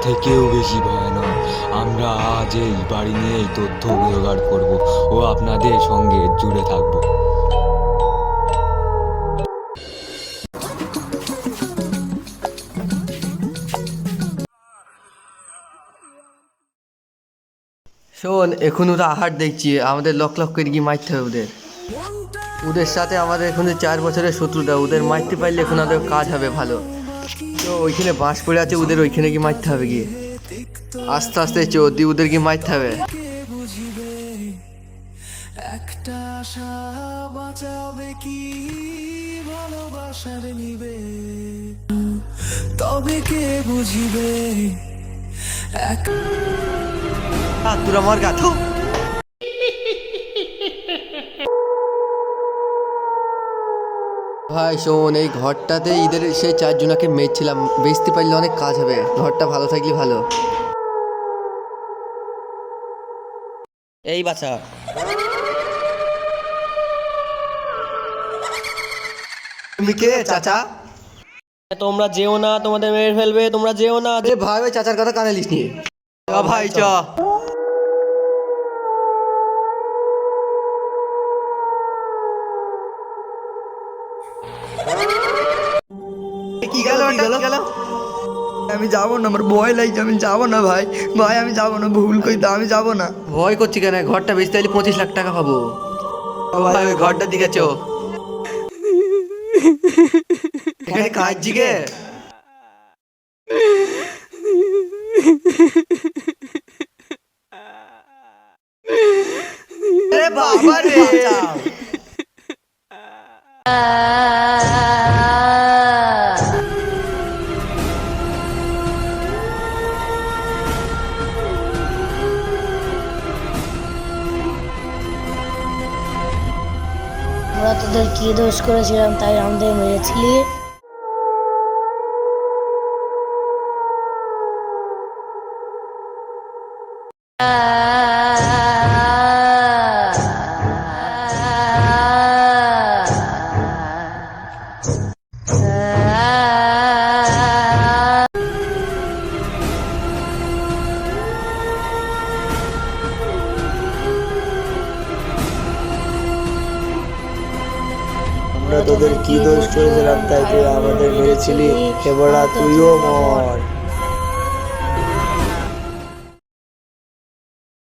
থেকেও বেশি ভয়ানক। আমরা আজ এই বাড়ি নিয়েই তথ্য জোগাড় করব ও আপনাদের সঙ্গে জুড়ে থাকব। শোন, এখন ওরা আহার দেখছি, আমাদের লক লক করে গিয়ে মারতে হবে ওদের। ওদের সাথে আমাদের এখন 4 বছরের শত্রুতা, ওদের মারতে পারলে এখন আমাদের কাজ হবে ভালো। তো ওইখানে বাঁশ পড়ে আছে, ওদের ওইখানে গিয়ে মারতে হবে গিয়ে। আস্তে আস্তে চোদ্দি ওদের গিয়ে মারতে হবে। একটা আশা বাঁচাবে কি ভালোবাসার নিবে, তবে কে বুঝিবে এক তোর আমার গাথো। ভাই শোন, এই ঘরটাতে ঈদের সেই 4 জনাকে মেরেছিলাম, বেচতে পারলে অনেক কাজ হবে, ঘরটা ভালো থাকলে ভালো। এই বাচ্চা, তুমি কে চাচা? তোমরা যেও না, তোমাদের মেরে ফেলবে, তোমরা যেও না। এ ভাই, ওই চাচার কথা কানে লিস নি। ভাই চ। কি গেল আমি যাবো না, আমার ভয় লাগছে, আমি যাবো না ভাই। ভাই আমি যাবো না, ভুল কই তো আমি যাবো না। ভয় করছি কেন? ঘরটা বেচতে হলে 25 লাখ টাকা পাবো। ভাই ওই ঘরটার দিকে চো। এখানে কাজ জিগে। আরে বাবা রে। আমরা তোদের কি দোষ করেছিলাম তাই আমাদের মেরেছিলি? আমরা তোদের কি দোষ করেছিলাম তাই তুই আমাদের মেরেছিলি, এবার তুইও মর।